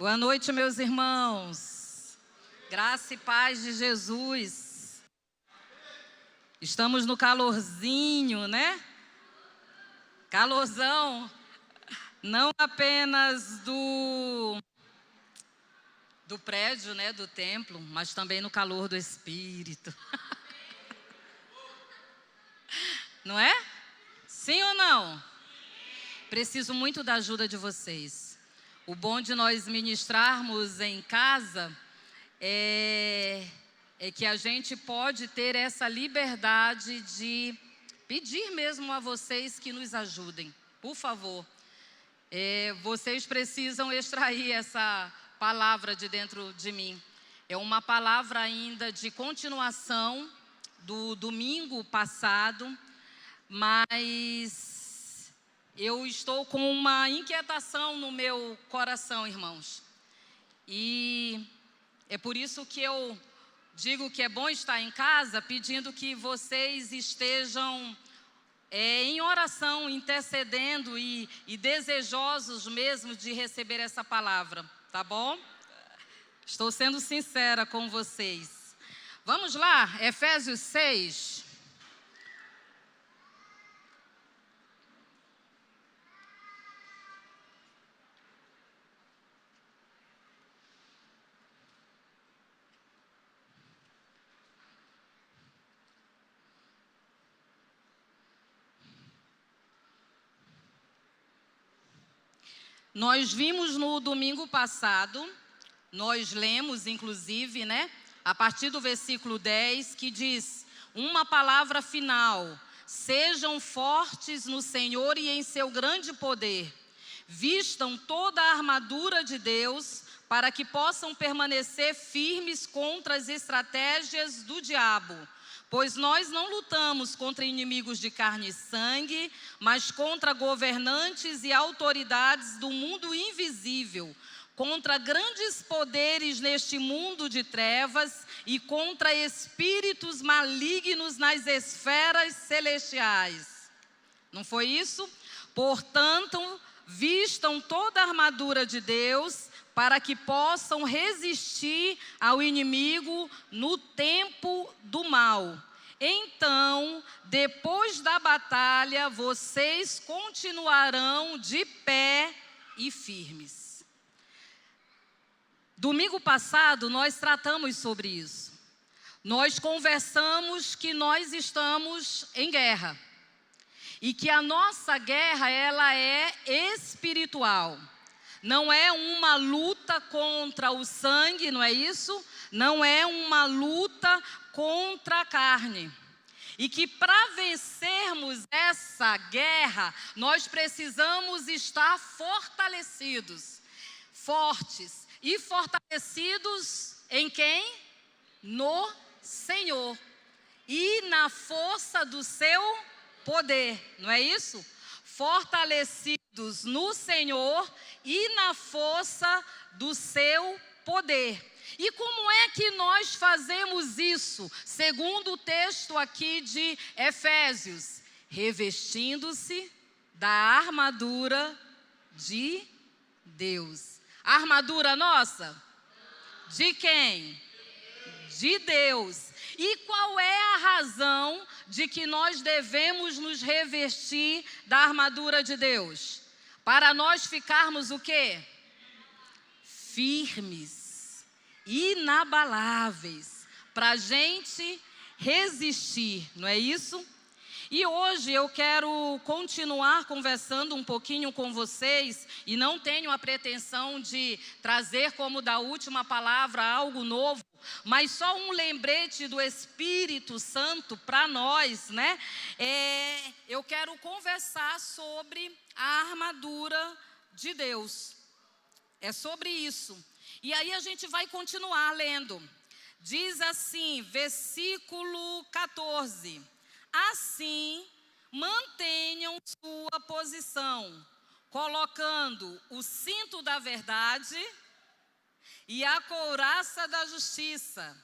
Boa noite, meus irmãos. Graça e paz de Jesus. Estamos no calorzinho, né? Calorzão, não apenas do prédio, né, do templo, mas também no calor do Espírito. Não é? Sim ou não? Preciso muito da ajuda de vocês. O bom de nós ministrarmos em casa é que a gente pode ter essa liberdade de pedir mesmo a vocês que nos ajudem. Por favor, vocês precisam extrair essa palavra de dentro de mim. É uma palavra ainda de continuação do domingo passado, mas eu estou com uma inquietação no meu coração, irmãos. E é por isso que eu digo que é bom estar em casa, pedindo que vocês estejam em oração, intercedendo e desejosos mesmo de receber essa palavra, tá bom? Estou sendo sincera com vocês. Vamos lá, Efésios 6. Nós vimos no domingo passado, nós lemos inclusive, né, a partir do versículo 10, que diz: uma palavra final: sejam fortes no Senhor e em seu grande poder, vistam toda a armadura de Deus, para que possam permanecer firmes contra as estratégias do diabo. Pois nós não lutamos contra inimigos de carne e sangue, mas contra governantes e autoridades do mundo invisível, contra grandes poderes neste mundo de trevas e contra espíritos malignos nas esferas celestiais. Não foi isso? Portanto, vistam toda a armadura de Deus, para que possam resistir ao inimigo no tempo do mal. Então, depois da batalha, vocês continuarão de pé e firmes. Domingo passado, nós tratamos sobre isso. Nós conversamos que nós estamos em guerra. E que a nossa guerra, ela é espiritual. Não é uma luta contra o sangue, não é isso? Não é uma luta contra a carne. E que para vencermos essa guerra, nós precisamos estar fortalecidos. Fortes. E fortalecidos em quem? No Senhor. E na força do seu poder, não é isso? Fortalecidos no Senhor e na força do seu poder. E como é que nós fazemos isso? Segundo o texto aqui de Efésios: revestindo-se da armadura de Deus. A armadura nossa? De quem? De Deus. E qual é a razão de que nós devemos nos revestir da armadura de Deus? Para nós ficarmos o quê? Firmes, inabaláveis, para a gente resistir, não é isso? E hoje eu quero continuar conversando um pouquinho com vocês, e não tenho a pretensão de trazer como da última palavra algo novo, mas só um lembrete do Espírito Santo para nós, né? Eu quero conversar sobre a armadura de Deus. É sobre isso. E aí a gente vai continuar lendo. Diz assim, versículo 14. Assim, mantenham sua posição, colocando o cinto da verdade e a couraça da justiça.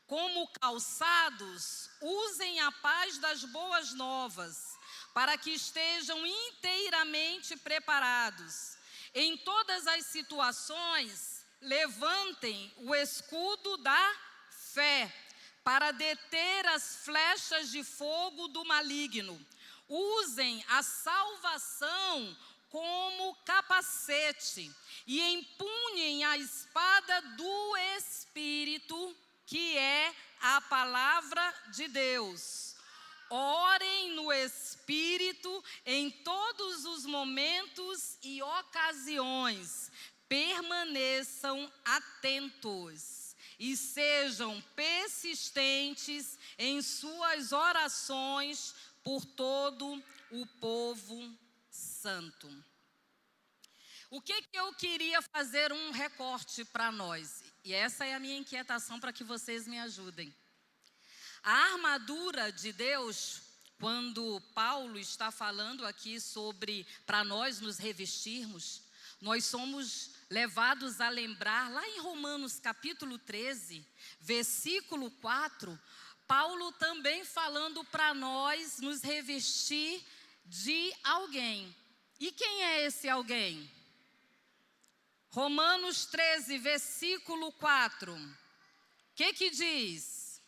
Como calçados, usem a paz das boas novas, para que estejam inteiramente preparados. Em todas as situações, levantem o escudo da fé para deter as flechas de fogo do maligno. Usem a salvação como capacete e empunhem a espada do Espírito, que é a palavra de Deus. Orem no Espírito em todos os momentos e ocasiões. Permaneçam atentos e sejam persistentes em suas orações por todo o povo santo. O que eu queria fazer um recorte para nós? E essa é a minha inquietação para que vocês me ajudem. A armadura de Deus, quando Paulo está falando aqui sobre para nós nos revestirmos, nós somos levados a lembrar, lá em Romanos capítulo 13, versículo 4, Paulo também falando para nós nos revestir de alguém. E quem é esse alguém? Romanos 13, versículo 4. O que diz?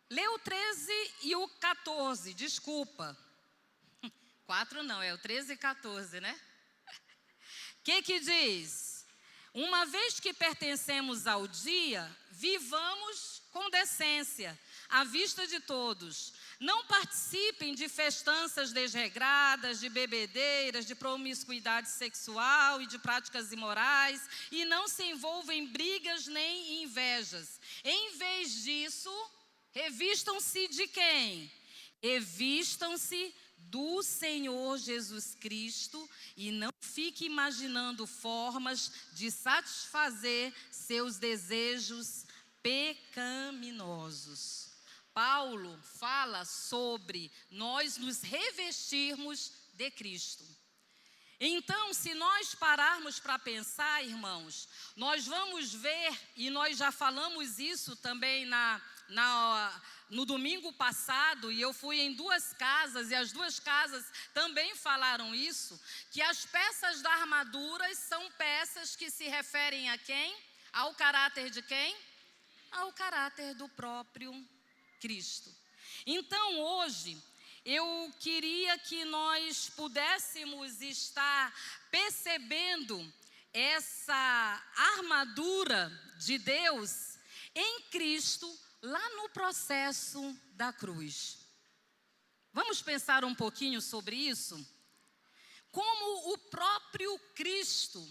Lê o 13 e o 14, desculpa. 4 não, é o 13 e 14, né? O que diz? Uma vez que pertencemos ao dia, vivamos com decência, à vista de todos. Não participem de festanças desregradas, de bebedeiras, de promiscuidade sexual e de práticas imorais, e não se envolvam em brigas nem em invejas. Em vez disso, revistam-se de quem? Revistam-se do Senhor Jesus Cristo e não fique imaginando formas de satisfazer seus desejos pecaminosos. Paulo fala sobre nós nos revestirmos de Cristo. Então, se nós pararmos para pensar, irmãos, nós vamos ver, e nós já falamos isso também no domingo passado, e eu fui em 2 casas, e as 2 casas também falaram isso, que as peças da armadura são peças que se referem a quem? Ao caráter de quem? Ao caráter do próprio Cristo. Então, hoje, eu queria que nós pudéssemos estar percebendo essa armadura de Deus em Cristo, lá no processo da cruz. Vamos pensar um pouquinho sobre isso? Como o próprio Cristo,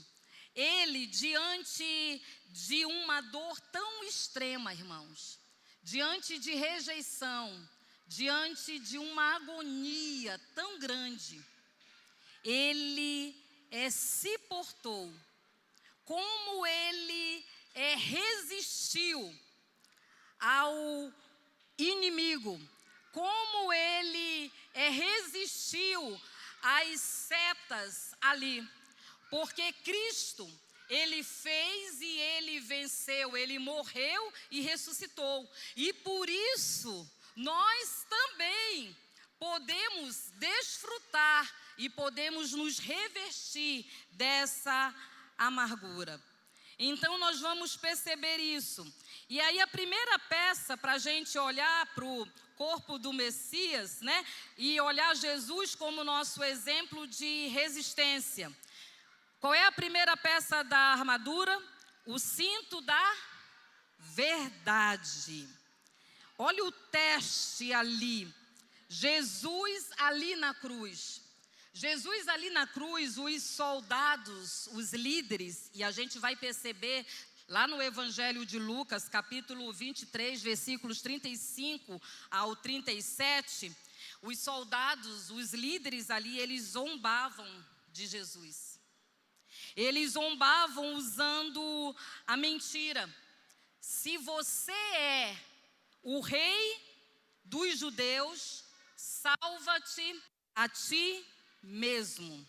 ele diante de uma dor tão extrema, irmãos, diante de rejeição, diante de uma agonia tão grande, ele se portou, como ele resistiu ao inimigo, como ele resistiu às setas ali, porque Cristo, ele fez e ele venceu, ele morreu e ressuscitou, e por isso nós também podemos desfrutar e podemos nos revestir dessa amargura. Então nós vamos perceber isso. E aí a primeira peça para a gente olhar para o corpo do Messias, né? E olhar Jesus como nosso exemplo de resistência. Qual é a primeira peça da armadura? O cinto da verdade. Olha o teste ali. Jesus ali na cruz. Jesus ali na cruz, os soldados, os líderes, e a gente vai perceber lá no Evangelho de Lucas, capítulo 23, versículos 35 ao 37, os soldados, os líderes ali, eles zombavam de Jesus. Eles zombavam usando a mentira. Se você é o rei dos judeus, salva-te a ti mesmo.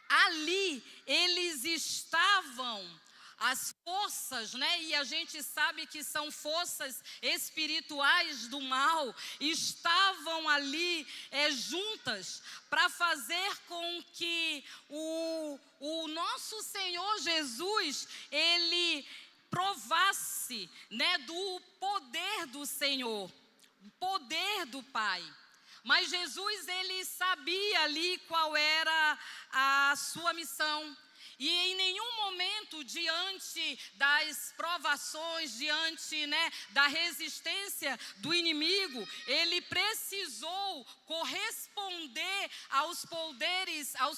Ali eles estavam as forças, né? E a gente sabe que são forças espirituais do mal, estavam ali juntas para fazer com que o nosso Senhor Jesus, ele provasse, né, do poder do Senhor, o poder do Pai. Mas Jesus, ele sabia ali qual era a sua missão. E em nenhum momento, diante das provações, diante, né, da resistência do inimigo, ele precisou corresponder aos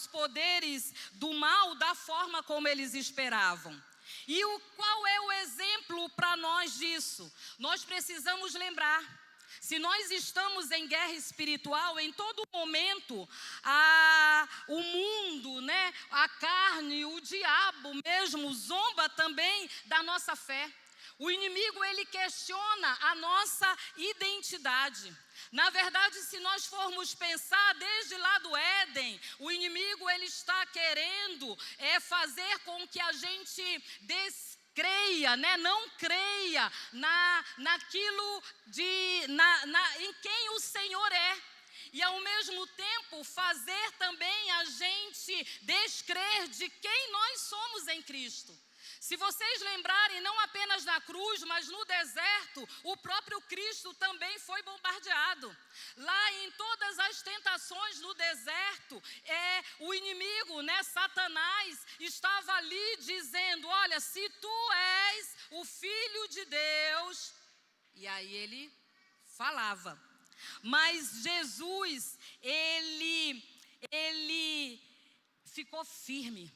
poderes do mal da forma como eles esperavam. E qual é o exemplo para nós disso? Nós precisamos lembrar. Se nós estamos em guerra espiritual, em todo momento, o mundo, né, a carne, o diabo mesmo, zomba também da nossa fé. O inimigo, ele questiona a nossa identidade. Na verdade, se nós formos pensar desde lá do Éden, o inimigo, ele está querendo fazer com que a gente creia, né? Não creia naquilo em quem o Senhor é. E ao mesmo tempo fazer também a gente descrer de quem nós somos em Cristo. Se vocês lembrarem, não apenas na cruz, mas no deserto, o próprio Cristo também foi bombardeado. Lá em todas as tentações no deserto, o inimigo, né, Satanás, estava ali dizendo: olha, se tu és o Filho de Deus. E aí ele falava. Mas Jesus, ele ficou firme.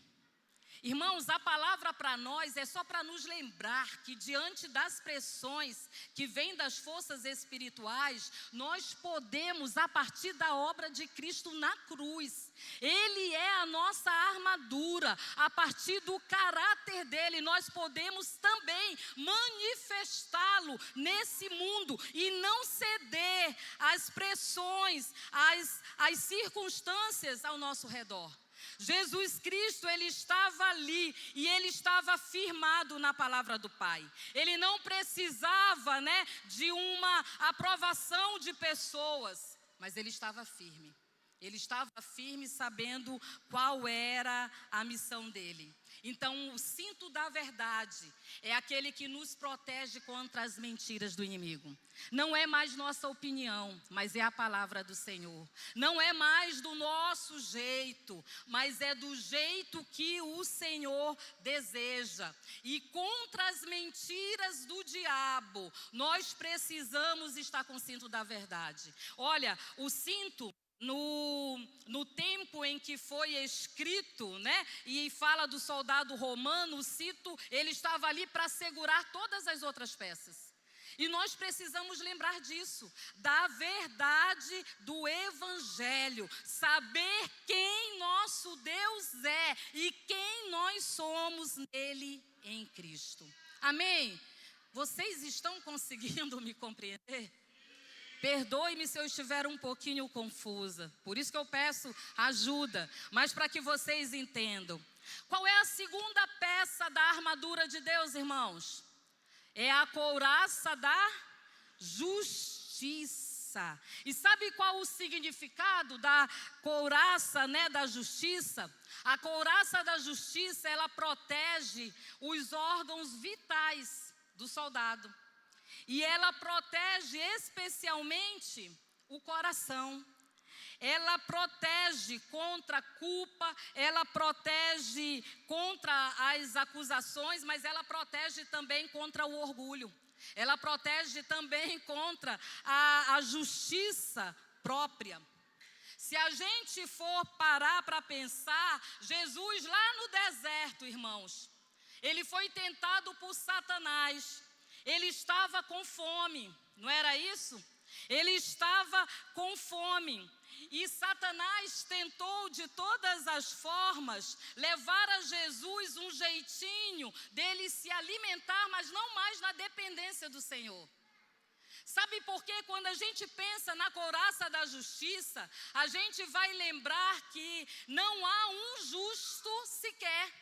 Irmãos, a palavra para nós é só para nos lembrar que diante das pressões que vêm das forças espirituais, nós podemos, a partir da obra de Cristo na cruz, Ele é a nossa armadura, a partir do caráter dEle, nós podemos também manifestá-lo nesse mundo e não ceder às pressões, às circunstâncias ao nosso redor. Jesus Cristo, ele estava ali e ele estava firmado na palavra do Pai. Ele não precisava, né, de uma aprovação de pessoas, mas ele estava firme. Ele estava firme sabendo qual era a missão dele. Então, o cinto da verdade é aquele que nos protege contra as mentiras do inimigo. Não é mais nossa opinião, mas é a palavra do Senhor. Não é mais do nosso jeito, mas é do jeito que o Senhor deseja. E contra as mentiras do diabo, nós precisamos estar com o cinto da verdade. Olha, o cinto, no tempo em que foi escrito, né, e fala do soldado romano, o cinto, ele estava ali para segurar todas as outras peças. E nós precisamos lembrar disso, da verdade do Evangelho, saber quem nosso Deus é e quem nós somos nele em Cristo. Amém? Vocês estão conseguindo me compreender? Perdoe-me se eu estiver um pouquinho confusa, por isso que eu peço ajuda, mas para que vocês entendam. Qual é a segunda peça da armadura de Deus, irmãos? É a couraça da justiça. E sabe qual o significado da couraça, né, da justiça? A couraça da justiça, ela protege os órgãos vitais do soldado. E ela protege especialmente o coração. Ela protege contra a culpa, ela protege contra as acusações, mas ela protege também contra o orgulho. Ela protege também contra a justiça própria. Se a gente for parar para pensar, Jesus lá no deserto, irmãos, ele foi tentado por Satanás. Ele estava com fome, não era isso? Ele estava com fome. E Satanás tentou de todas as formas levar a Jesus um jeitinho dele se alimentar, mas não mais na dependência do Senhor. Sabe por quê? Quando a gente pensa na couraça da justiça, a gente vai lembrar que não há um justo sequer.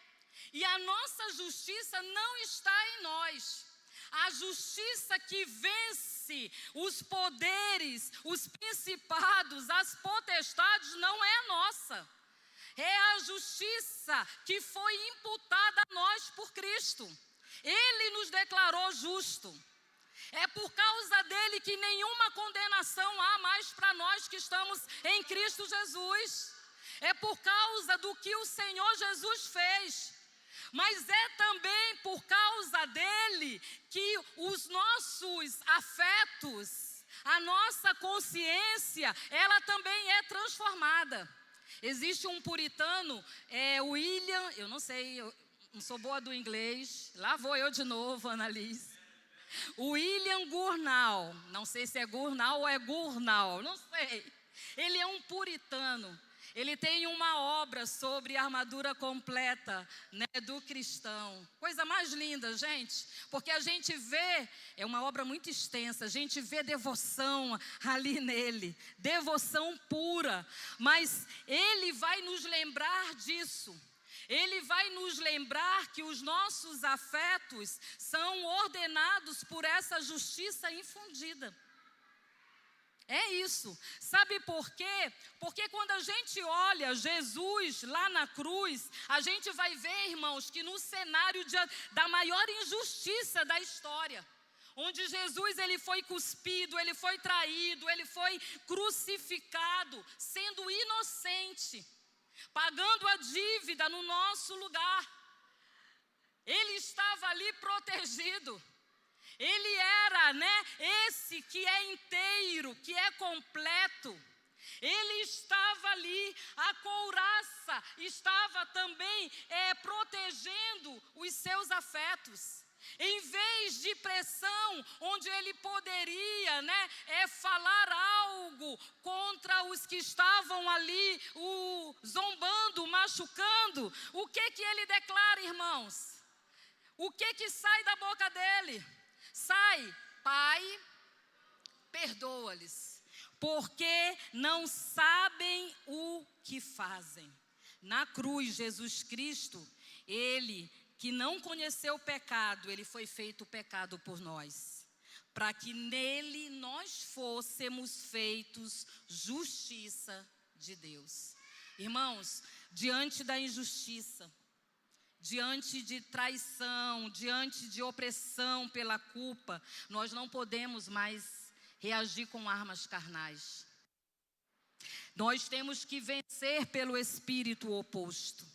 E a nossa justiça não está em nós. A justiça que vence os poderes, os principados, as potestades, não é a nossa. É a justiça que foi imputada a nós por Cristo. Ele nos declarou justo. É por causa dele que nenhuma condenação há mais para nós que estamos em Cristo Jesus. É por causa do que o Senhor Jesus fez. Mas é também por causa dele que os nossos afetos, a nossa consciência, ela também é transformada. Existe um puritano, William, eu não sei, eu não sou boa do inglês, lá vou eu de novo, Annalise. William Gurnall, não sei se é Gurnall ou é Gurnall, não sei. Ele é um puritano. Ele tem uma obra sobre a armadura completa, né, do cristão. Coisa mais linda, gente, porque a gente vê, é uma obra muito extensa, a gente vê devoção ali nele, devoção pura, mas ele vai nos lembrar disso. Ele vai nos lembrar que os nossos afetos são ordenados por essa justiça infundida. É isso. Sabe por quê? Porque quando a gente olha Jesus lá na cruz, a gente vai ver, irmãos, que no cenário da maior injustiça da história, onde Jesus ele foi cuspido, ele foi traído, ele foi crucificado, sendo inocente, pagando a dívida no nosso lugar. Ele estava ali protegido. Ele era, esse que é inteiro, que é completo. Ele estava ali, a couraça estava também protegendo os seus afetos. Em vez de pressão, onde ele poderia, falar algo contra os que estavam ali, zombando, machucando, o que ele declara, irmãos? O que sai da boca dele? Sai, Pai, perdoa-lhes, porque não sabem o que fazem. Na cruz, Jesus Cristo, ele que não conheceu o pecado, ele foi feito pecado por nós, para que nele nós fôssemos feitos justiça de Deus. Irmãos, diante da injustiça, diante de traição, diante de opressão pela culpa, nós não podemos mais reagir com armas carnais. Nós temos que vencer pelo espírito oposto.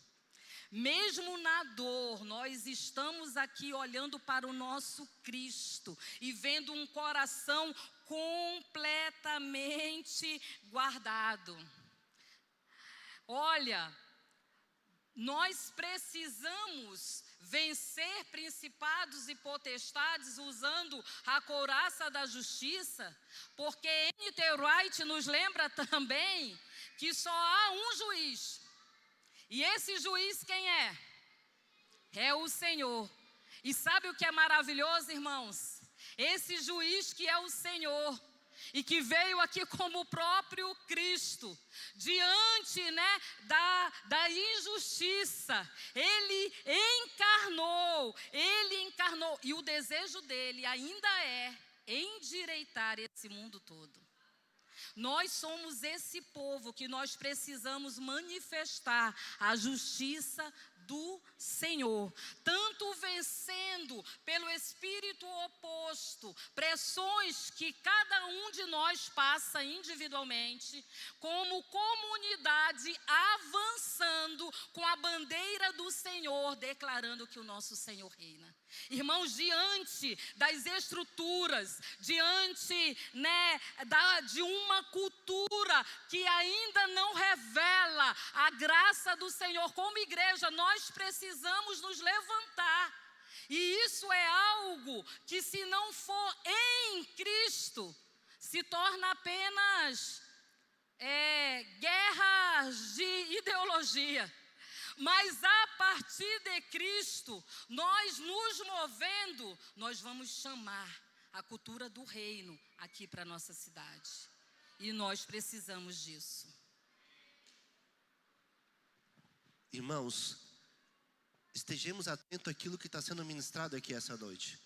Mesmo na dor, nós estamos aqui olhando para o nosso Cristo e vendo um coração completamente guardado. Olha, nós precisamos vencer principados e potestades usando a couraça da justiça, porque N.T. Wright nos lembra também que só há um juiz. E esse juiz quem é? É o Senhor. E sabe o que é maravilhoso, irmãos? Esse juiz que é o Senhor e que veio aqui como o próprio Cristo, diante da injustiça, ele encarnou, e o desejo dele ainda é endireitar esse mundo todo. Nós somos esse povo que nós precisamos manifestar a justiça do Senhor, tanto vencendo pelo espírito oposto, pressões que cada um de nós passa individualmente, como comunidade avançando com a bandeira do Senhor, declarando que o nosso Senhor reina. Irmãos, diante das estruturas, diante de uma cultura que ainda não revela a graça do Senhor, como igreja, nós precisamos nos levantar. E isso é algo que, se não for em Cristo, se torna apenas guerras de ideologia. Mas a partir de Cristo, nós nos movendo, nós vamos chamar a cultura do reino aqui para a nossa cidade. E nós precisamos disso. Irmãos, estejamos atentos àquilo que está sendo ministrado aqui essa noite.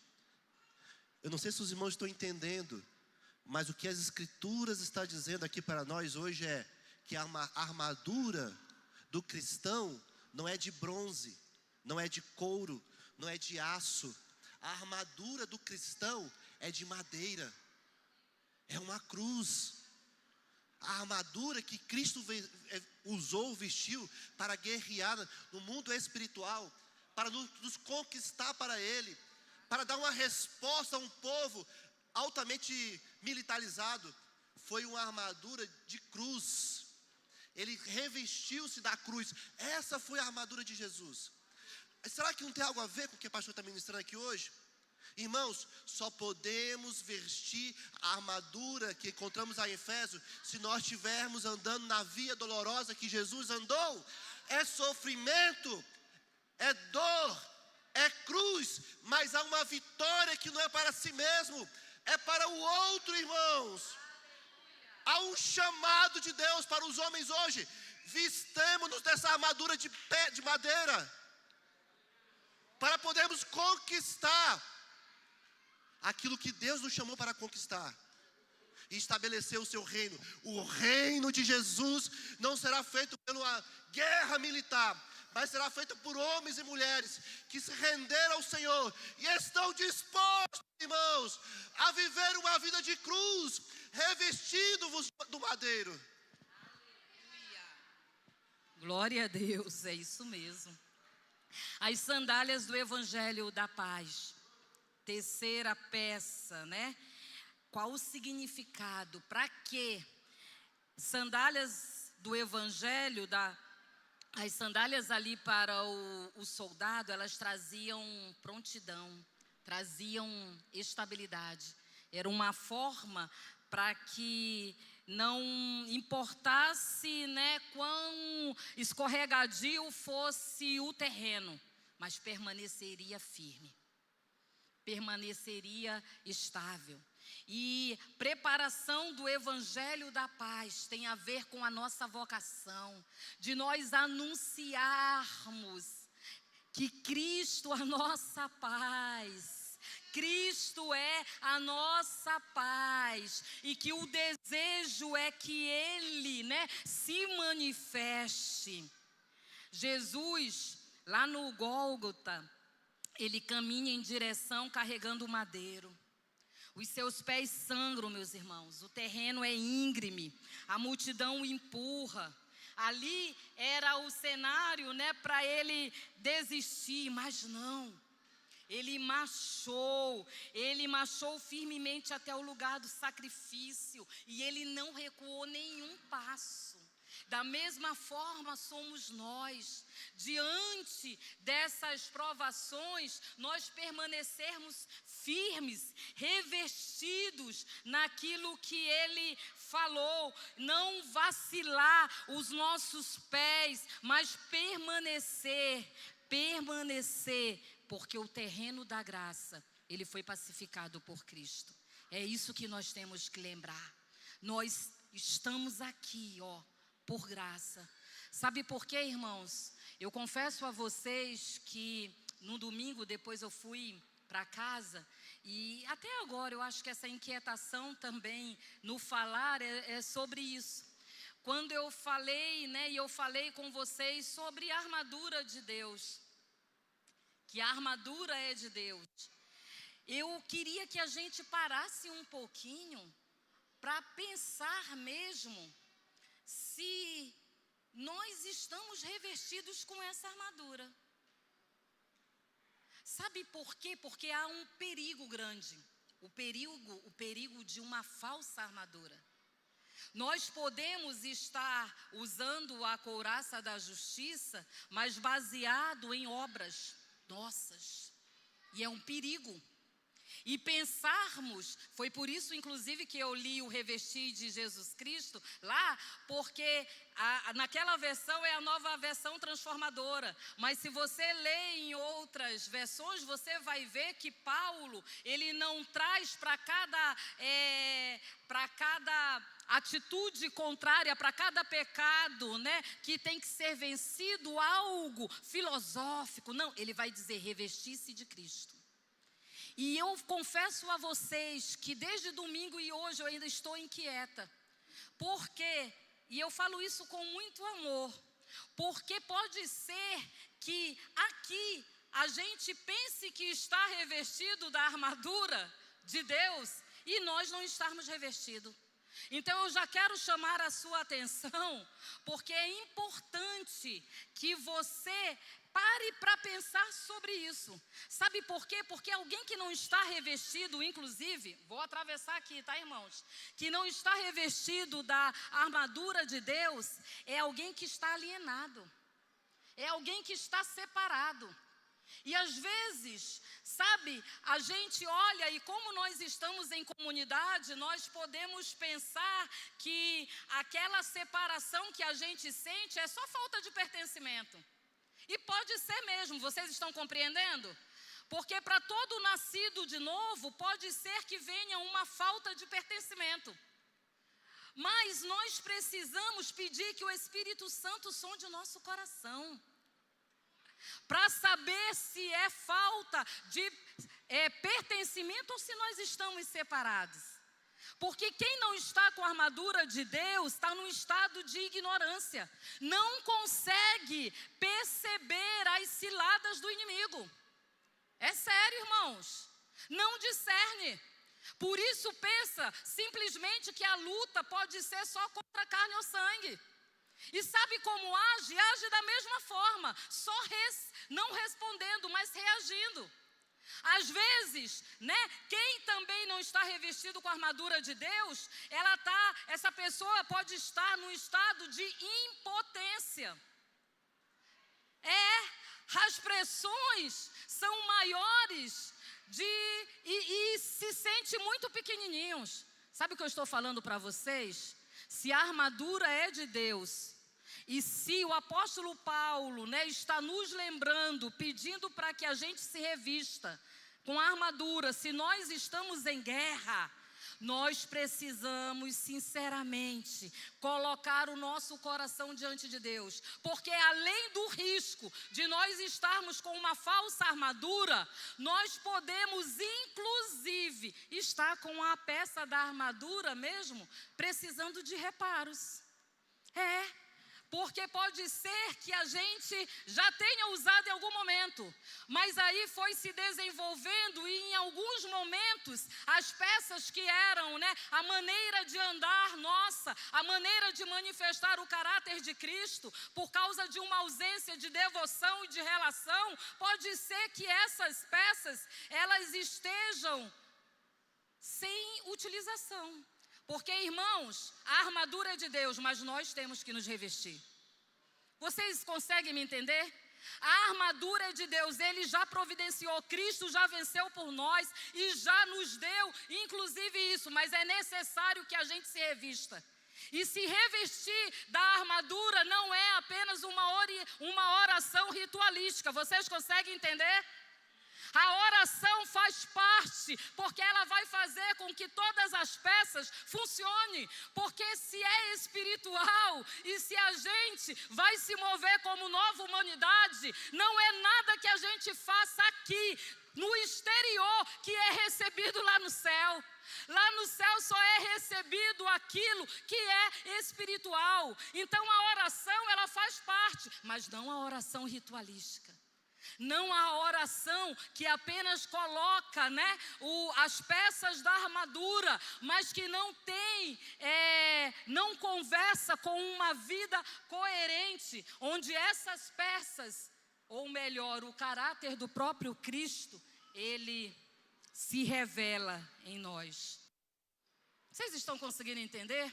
Eu não sei se os irmãos estão entendendo, mas o que as Escrituras estão dizendo aqui para nós hoje é que a armadura do cristão não é de bronze, não é de couro, não é de aço. A armadura do cristão é de madeira, é uma cruz. A armadura que Cristo usou, vestiu para guerrear no mundo espiritual, para nos conquistar para Ele, para dar uma resposta a um povo altamente militarizado, foi uma armadura de cruz. Ele revestiu-se da cruz. Essa foi a armadura de Jesus. Será que não tem algo a ver com o que o pastor está ministrando aqui hoje? Irmãos, só podemos vestir a armadura que encontramos aí em Efésios se nós estivermos andando na via dolorosa que Jesus andou. É sofrimento, é dor, é cruz, mas há uma vitória que não é para si mesmo, é para o outro, irmãos. Há um chamado de Deus para os homens hoje. Vistemos-nos dessa armadura de madeira, para podermos conquistar aquilo que Deus nos chamou para conquistar e estabelecer o seu reino. O reino de Jesus não será feito pela guerra militar, mas será feito por homens e mulheres que se renderam ao Senhor e estão dispostos, irmãos, a viver uma vida de cruz, revestidos do madeiro. Aleluia. Glória a Deus, é isso mesmo. As sandálias do Evangelho da Paz. Terceira peça, né? Qual o significado? Para quê? Sandálias do Evangelho, as sandálias ali para o soldado, elas traziam prontidão, traziam estabilidade. Era uma forma para que não importasse, né, quão escorregadio fosse o terreno, mas permaneceria firme, permaneceria estável. E preparação do Evangelho da Paz tem a ver com a nossa vocação, de nós anunciarmos que Cristo é a nossa paz. Cristo é a nossa paz, e que o desejo é que Ele, né, se manifeste. Jesus, lá no Gólgota, Ele caminha em direção carregando o madeiro. Os seus pés sangram, meus irmãos. O terreno é íngreme, a multidão o empurra. Ali era o cenário, né, para ele desistir, mas não. Ele marchou firmemente até o lugar do sacrifício e ele não recuou nenhum passo. Da mesma forma somos nós. Diante dessas provações, nós permanecermos firmes, revestidos naquilo que Ele falou, não vacilar os nossos pés, mas permanecer, porque o terreno da graça, ele foi pacificado por Cristo. É isso que nós temos que lembrar. Nós estamos aqui, por graça. Sabe por quê, irmãos? Eu confesso a vocês que no domingo, depois eu fui para casa, e até agora eu acho que essa inquietação também no falar é sobre isso. Quando eu falei, né, e eu falei com vocês sobre a armadura de Deus, que a armadura é de Deus, eu queria que a gente parasse um pouquinho para pensar mesmo se nós estamos revestidos com essa armadura. Sabe por quê? Porque há um perigo grande, o perigo de uma falsa armadura. Nós podemos estar usando a couraça da justiça, mas baseado em obras nossas, e é um perigo. E pensarmos, foi por isso inclusive que eu li o Revestir de Jesus Cristo lá, porque naquela versão é a Nova Versão Transformadora, mas se você lê em outras versões, você vai ver que Paulo, ele não traz para cada atitude contrária, para cada pecado, né, que tem que ser vencido, algo filosófico. Não, ele vai dizer: revestir-se de Cristo. E eu confesso a vocês que desde domingo e hoje eu ainda estou inquieta. Por quê? E eu falo isso com muito amor. Porque pode ser que aqui a gente pense que está revestido da armadura de Deus e nós não estarmos revestidos. Então eu já quero chamar a sua atenção, porque é importante que você pare para pensar sobre isso. Sabe por quê? Porque alguém que não está revestido, inclusive, vou atravessar aqui, tá, irmãos? Que não está revestido da armadura de Deus, é alguém que está alienado. É alguém que está separado. E às vezes, sabe, a gente olha e como nós estamos em comunidade, nós podemos pensar que aquela separação que a gente sente é só falta de pertencimento. E pode ser mesmo, vocês estão compreendendo? Porque para todo nascido de novo, pode ser que venha uma falta de pertencimento. Mas nós precisamos pedir que o Espírito Santo sonde o nosso coração, para saber se é falta de pertencimento ou se nós estamos separados. Porque quem não está com a armadura de Deus está num estado de ignorância. Não consegue perceber as ciladas do inimigo. É sério, irmãos. Não discerne. Por isso pensa simplesmente que a luta pode ser só contra a carne ou sangue. E sabe como age? Age da mesma forma. Só não respondendo, mas reagindo. Às vezes, né, quem também não está revestido com a armadura de Deus, essa pessoa pode estar num estado de impotência. As pressões são maiores e se sente muito pequenininhos. Sabe o que eu estou falando para vocês? Se a armadura é de Deus, e se o apóstolo Paulo, né, está nos lembrando, pedindo para que a gente se revista com a armadura, se nós estamos em guerra, nós precisamos sinceramente colocar o nosso coração diante de Deus. Porque além do risco de nós estarmos com uma falsa armadura, nós podemos inclusive estar com a peça da armadura mesmo precisando de reparos. Porque pode ser que a gente já tenha usado em algum momento, mas aí foi se desenvolvendo e em alguns momentos as peças que eram, né, a maneira de andar nossa, a maneira de manifestar o caráter de Cristo, por causa de uma ausência de devoção e de relação, pode ser que essas peças, elas estejam sem utilização. Porque, irmãos, a armadura é de Deus, mas nós temos que nos revestir. Vocês conseguem me entender? A armadura é de Deus, Ele já providenciou, Cristo já venceu por nós e já nos deu, inclusive isso, mas é necessário que a gente se revista. E se revestir da armadura não é apenas uma oração ritualística, vocês conseguem entender? A oração faz parte, porque ela vai fazer com que todas as peças funcionem. Porque se é espiritual e se a gente vai se mover como nova humanidade, não é nada que a gente faça aqui, no exterior, que é recebido lá no céu. Lá no céu só é recebido aquilo que é espiritual. Então a oração, ela faz parte, mas não a oração ritualística. Não a oração que apenas coloca, né, as peças da armadura, mas que não conversa com uma vida coerente, onde essas peças, ou melhor, o caráter do próprio Cristo, ele se revela em nós. Vocês estão conseguindo entender?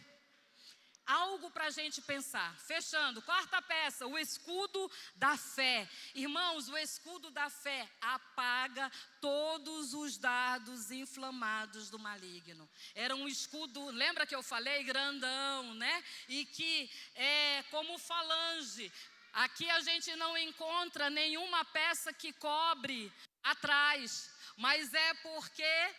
algo para a gente pensar. Fechando, quarta peça, o escudo da fé. Irmãos, o escudo da fé apaga todos os dardos inflamados do maligno. Era um escudo, lembra que eu falei? Grandão, né? E que é como falange. Aqui a gente não encontra nenhuma peça que cobre atrás, mas é porque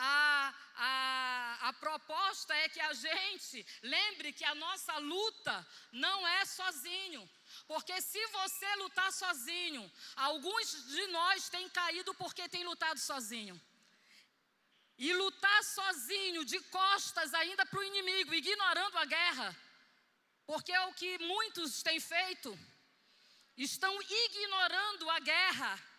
a proposta é que a gente lembre que a nossa luta não é sozinho. Porque se você lutar sozinho, alguns de nós têm caído porque têm lutado sozinho. E lutar sozinho, de costas ainda para o inimigo, ignorando a guerra, porque é o que muitos têm feito, estão ignorando a guerra.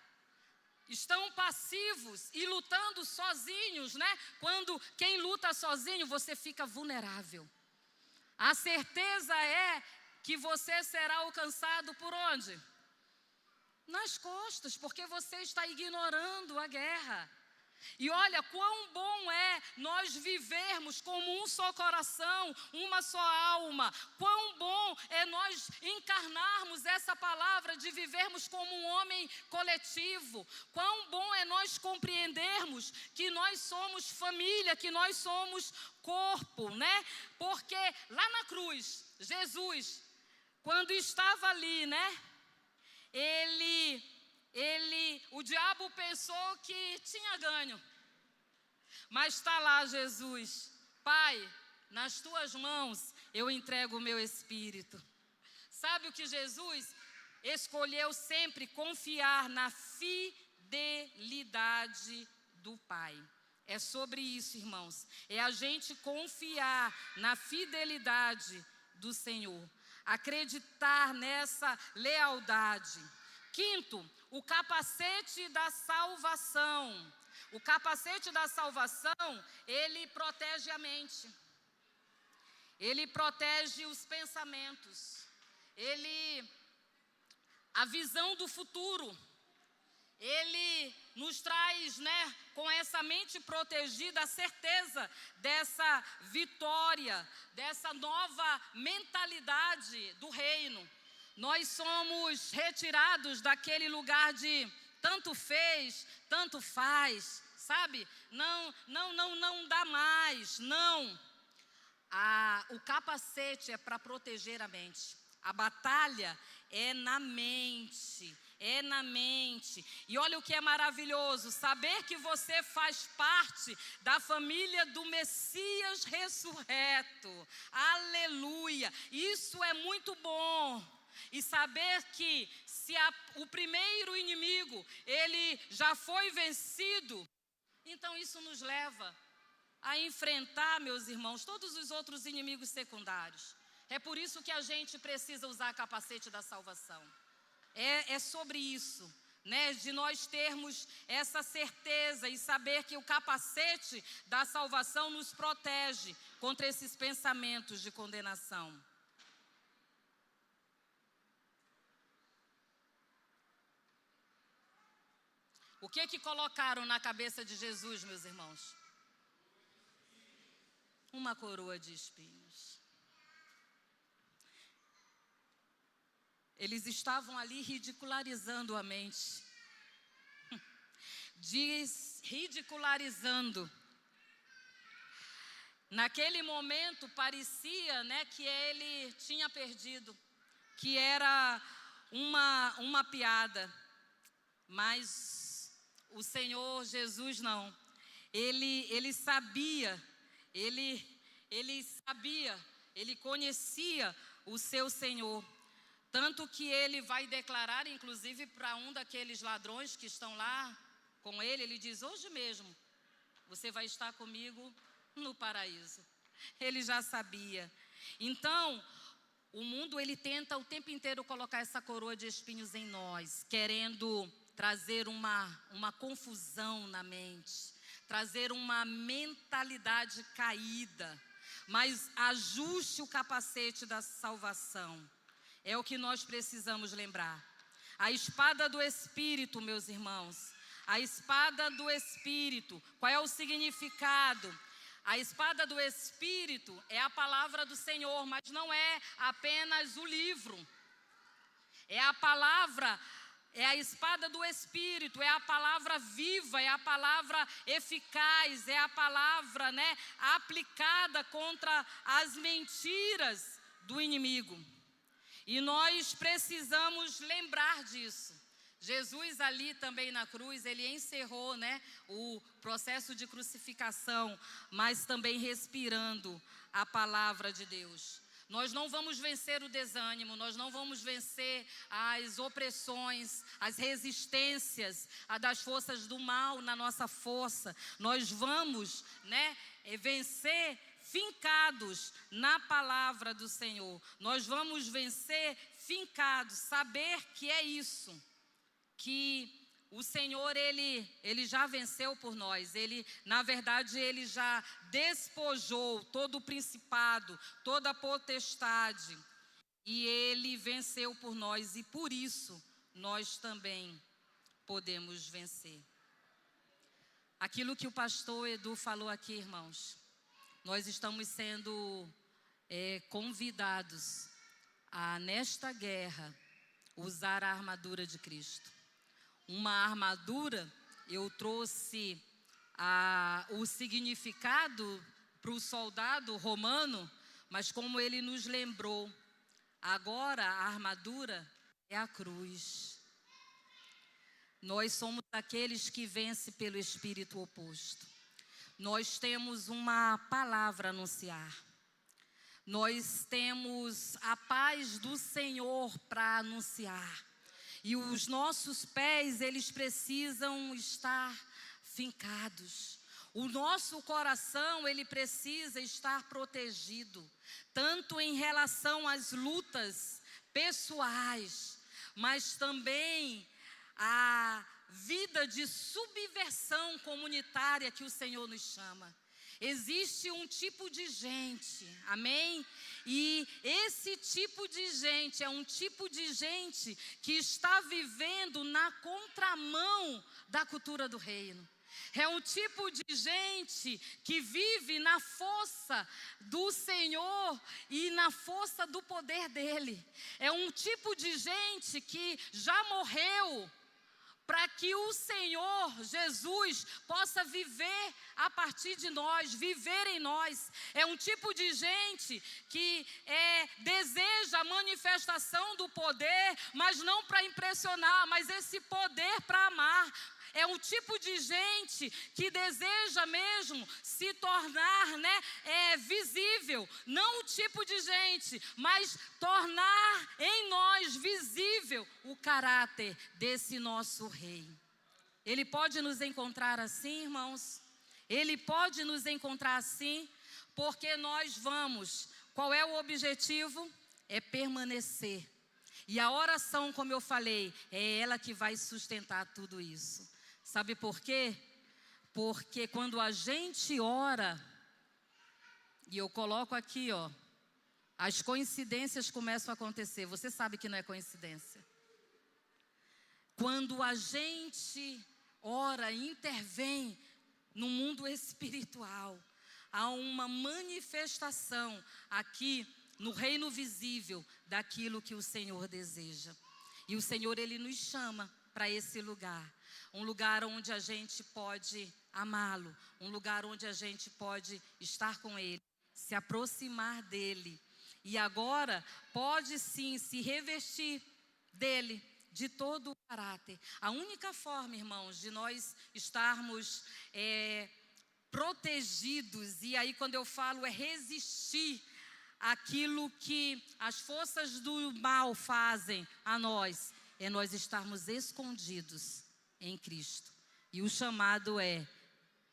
Estão passivos e lutando sozinhos, né? Quando quem luta sozinho, você fica vulnerável. A certeza é que você será alcançado por onde? Nas costas, porque você está ignorando a guerra. E olha, quão bom é nós vivermos como um só coração, uma só alma. Quão bom é nós encarnarmos essa palavra de vivermos como um homem coletivo. Quão bom é nós compreendermos que nós somos família, que nós somos corpo, né? Porque lá na cruz, Jesus, quando estava ali, né? O diabo pensou que tinha ganho. Mas está lá Jesus. Pai, nas tuas mãos eu entrego o meu espírito. Sabe o que Jesus escolheu sempre? Confiar na fidelidade do Pai. É sobre isso, irmãos. É a gente confiar na fidelidade do Senhor. Acreditar nessa lealdade. Quinto, o capacete da salvação. O capacete da salvação, ele protege a mente. Ele protege os pensamentos. A visão do futuro. Ele nos traz, né, com essa mente protegida, a certeza dessa vitória, dessa nova mentalidade do reino. Nós somos retirados daquele lugar de tanto fez, tanto faz, sabe? Não dá mais, não. O capacete é para proteger a mente. A batalha é na mente. É na mente. E olha o que é maravilhoso, saber que você faz parte da família do Messias ressurreto. Aleluia. Isso é muito bom. E saber que se o primeiro inimigo, ele já foi vencido, então isso nos leva a enfrentar, meus irmãos, todos os outros inimigos secundários. É por isso que a gente precisa usar capacete da salvação. É sobre isso, né? De nós termos essa certeza e saber que o capacete da salvação nos protege contra esses pensamentos de condenação. O que colocaram na cabeça de Jesus, meus irmãos? Uma coroa de espinhos. Eles estavam ali ridicularizando a mente. Ridicularizando. Naquele momento parecia, né, que ele tinha perdido, que era uma piada. Mas o Senhor Jesus não. Ele sabia, ele conhecia o seu Senhor. Tanto que ele vai declarar, inclusive, para um daqueles ladrões que estão lá com ele, ele diz, hoje mesmo, você vai estar comigo no paraíso. Ele já sabia. Então, o mundo, ele tenta o tempo inteiro colocar essa coroa de espinhos em nós, querendo trazer uma confusão na mente, trazer uma mentalidade caída. Mas ajuste o capacete da salvação. É o que nós precisamos lembrar. A espada do Espírito, meus irmãos. A espada do Espírito. Qual é o significado? A espada do Espírito é a palavra do Senhor, mas não é apenas o livro. É a palavra, é a espada do Espírito, é a palavra viva, é a palavra eficaz, é a palavra, aplicada contra as mentiras do inimigo. E nós precisamos lembrar disso. Jesus ali também na cruz, ele encerrou, o processo de crucificação, mas também respirando a palavra de Deus. Nós não vamos vencer o desânimo, nós não vamos vencer as opressões, as resistências das forças do mal na nossa força. Nós vamos, vencer fincados na palavra do Senhor. Nós vamos vencer fincados, saber que é isso, que o Senhor, Ele já venceu por nós. Ele, na verdade, Ele já despojou todo o principado, toda a potestade. E Ele venceu por nós e por isso nós também podemos vencer. Aquilo que o pastor Edu falou aqui, irmãos, nós estamos sendo convidados a, nesta guerra, usar a armadura de Cristo. Uma armadura, eu trouxe o significado para o soldado romano, mas como ele nos lembrou, agora a armadura é a cruz. Nós somos aqueles que vencem pelo espírito oposto. Nós temos uma palavra a anunciar. Nós temos a paz do Senhor para anunciar. E os nossos pés, eles precisam estar fincados. O nosso coração, ele precisa estar protegido, tanto em relação às lutas pessoais, mas também a vida de subversão comunitária que o Senhor nos chama. Existe um tipo de gente, amém? E esse tipo de gente é um tipo de gente que está vivendo na contramão da cultura do reino. É um tipo de gente que vive na força do Senhor e na força do poder dele. É um tipo de gente que já morreu para que o Senhor Jesus possa viver a partir de nós, viver em nós. É um tipo de gente que deseja a manifestação do poder, mas não para impressionar, mas esse poder para amar. É um tipo de gente que deseja mesmo se tornar visível. Não o tipo de gente, mas tornar em nós visível o caráter desse nosso rei. Ele pode nos encontrar assim, irmãos? Ele pode nos encontrar assim, porque nós vamos. Qual é o objetivo? É permanecer. E a oração, como eu falei, é ela que vai sustentar tudo isso. Sabe por quê? Porque quando a gente ora, e eu coloco aqui, as coincidências começam a acontecer. Você sabe que não é coincidência. Quando a gente ora e intervém no mundo espiritual, há uma manifestação aqui no reino visível daquilo que o Senhor deseja. E o Senhor, Ele nos chama para esse lugar. Um lugar onde a gente pode amá-lo, um lugar onde a gente pode estar com Ele, se aproximar dEle. E agora pode sim se revestir dEle, de todo o caráter. A única forma, irmãos, de nós estarmos protegidos, e aí quando eu falo resistir aquilo que as forças do mal fazem a nós, é nós estarmos escondidos em Cristo. E o chamado é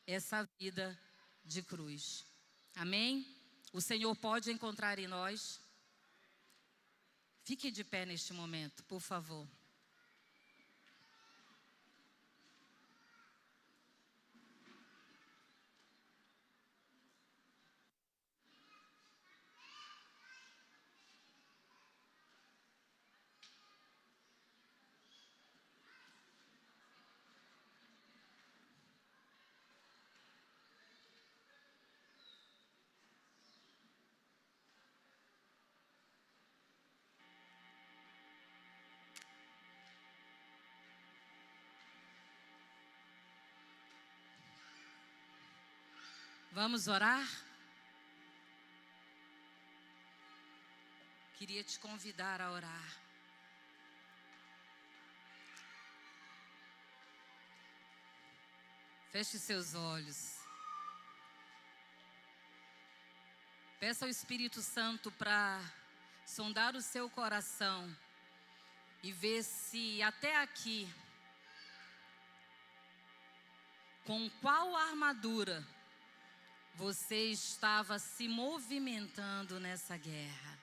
essa vida de cruz. Amém? O Senhor pode encontrar em nós. Fique de pé neste momento, por favor. Vamos orar? Queria te convidar a orar. Feche seus olhos. Peça ao Espírito Santo para sondar o seu coração e ver se até aqui, com qual armadura você estava se movimentando nessa guerra.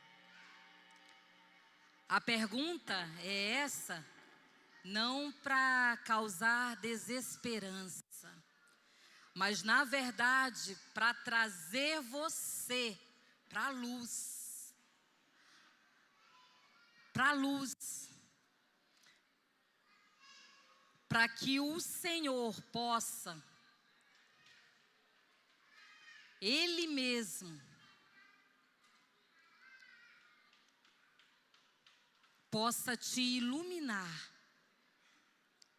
A pergunta é essa, não para causar desesperança, mas na verdade para trazer você para a luz. Para a luz. Para que o Senhor possa, Ele mesmo, possa te iluminar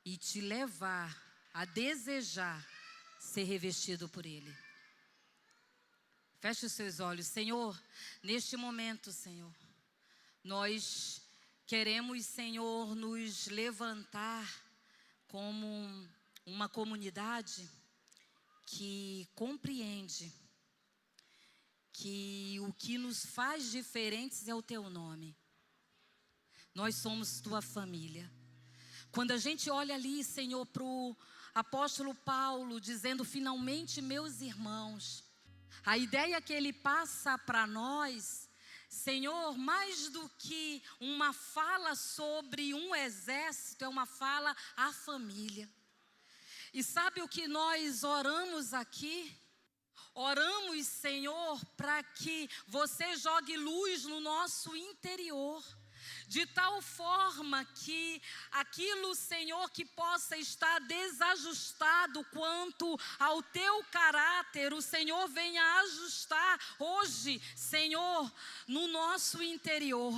e te levar a desejar ser revestido por Ele. Feche os seus olhos. Senhor, neste momento, Senhor, nós queremos, Senhor, nos levantar como uma comunidade que compreende que o que nos faz diferentes é o Teu nome. Nós somos Tua família. Quando a gente olha ali, Senhor, para o apóstolo Paulo, dizendo finalmente meus irmãos, a ideia que ele passa para nós, Senhor, mais do que uma fala sobre um exército, é uma fala à família. E sabe o que nós oramos aqui? Oramos, Senhor, para que você jogue luz no nosso interior, de tal forma que aquilo, Senhor, que possa estar desajustado quanto ao Teu caráter, o Senhor venha ajustar hoje, Senhor, no nosso interior.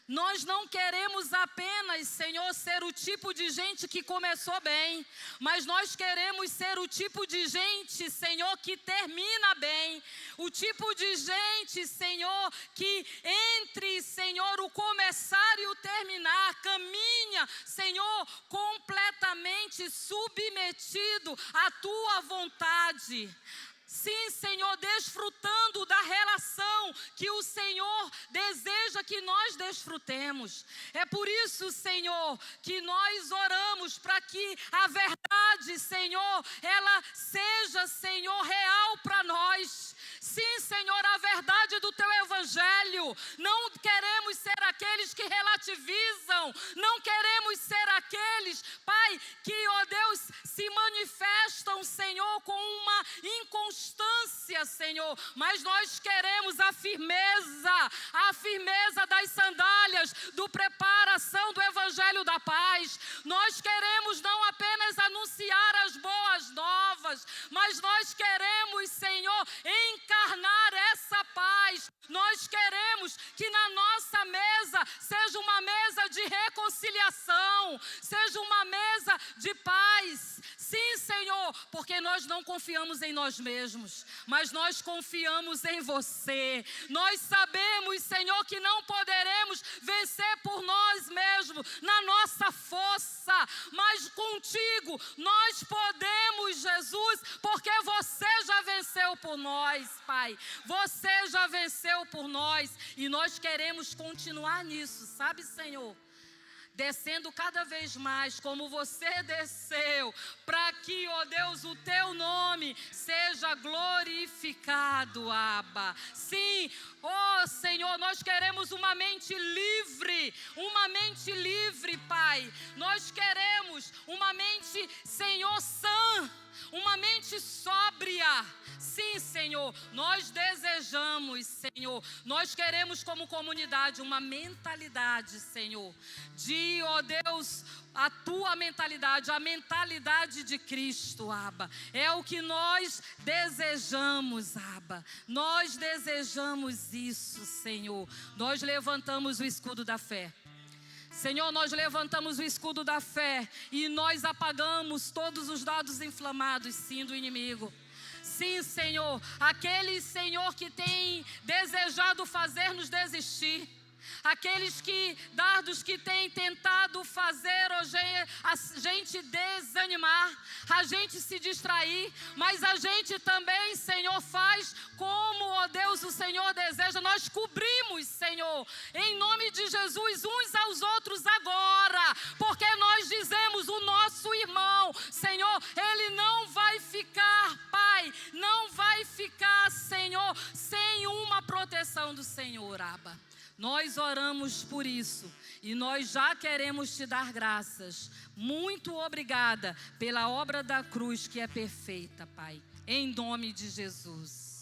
Nós não queremos apenas, Senhor, ser o tipo de gente que começou bem, mas nós queremos ser o tipo de gente, Senhor, que termina bem. O tipo de gente, Senhor, que entre, Senhor, o começar e o terminar, caminha, Senhor, completamente submetido à Tua vontade. Sim, Senhor, desfrutando da relação que o Senhor deseja que nós desfrutemos. É por isso, Senhor, que nós oramos para que a verdade, Senhor, ela seja, Senhor, real para nós. Sim, Senhor, a verdade do Teu Evangelho. Não queremos ser aqueles que relativizam. Não queremos ser aqueles, Pai, que, ó Deus, se manifestam, Senhor, com uma inconstância, Senhor. Mas nós queremos a firmeza das sandálias, do preparação do Evangelho da paz. Nós queremos não apenas anunciar as boas novas, mas nós queremos, Senhor, encarnar essa paz. Nós queremos que na nossa mesa seja uma mesa de reconciliação, seja uma mesa de paz. Sim, Senhor, porque nós não confiamos em nós mesmos, mas nós confiamos em você. Nós sabemos, Senhor, que não poderemos vencer por nós mesmos, na nossa força, mas contigo nós podemos, Jesus, porque você já venceu por nós, Pai. Você já venceu por nós e nós queremos continuar nisso, sabe, Senhor? Descendo cada vez mais como você desceu, para que, ó Deus, o Teu nome seja glorificado, Abba. Sim, ó Senhor, nós queremos uma mente livre, Pai. Nós queremos uma mente, Senhor, sã, uma mente sóbria. Sim, Senhor, nós desejamos, Senhor, nós queremos como comunidade uma mentalidade, Senhor, de, ó Deus, a Tua mentalidade, a mentalidade de Cristo, Abba. É o que nós desejamos, Abba. Nós desejamos isso, Senhor. Nós levantamos o escudo da fé. Senhor, nós levantamos o escudo da fé e nós apagamos todos os dados inflamados, sim, do inimigo. Sim, Senhor, aqueles, Senhor, que tem desejado fazer-nos desistir, aqueles dardos que têm tentado fazer a gente desanimar, a gente se distrair, mas a gente também, Senhor, faz como, ó Deus, o Senhor deseja. Nós cobrimos, Senhor, em nome de Jesus, uns aos outros agora, porque nós dizemos, o nosso irmão, Senhor, ele não vai ficar, Pai, não vai ficar, Senhor, sem uma proteção do Senhor, Abba. Nós oramos por isso e nós já queremos te dar graças. Muito obrigada pela obra da cruz que é perfeita, Pai. Em nome de Jesus.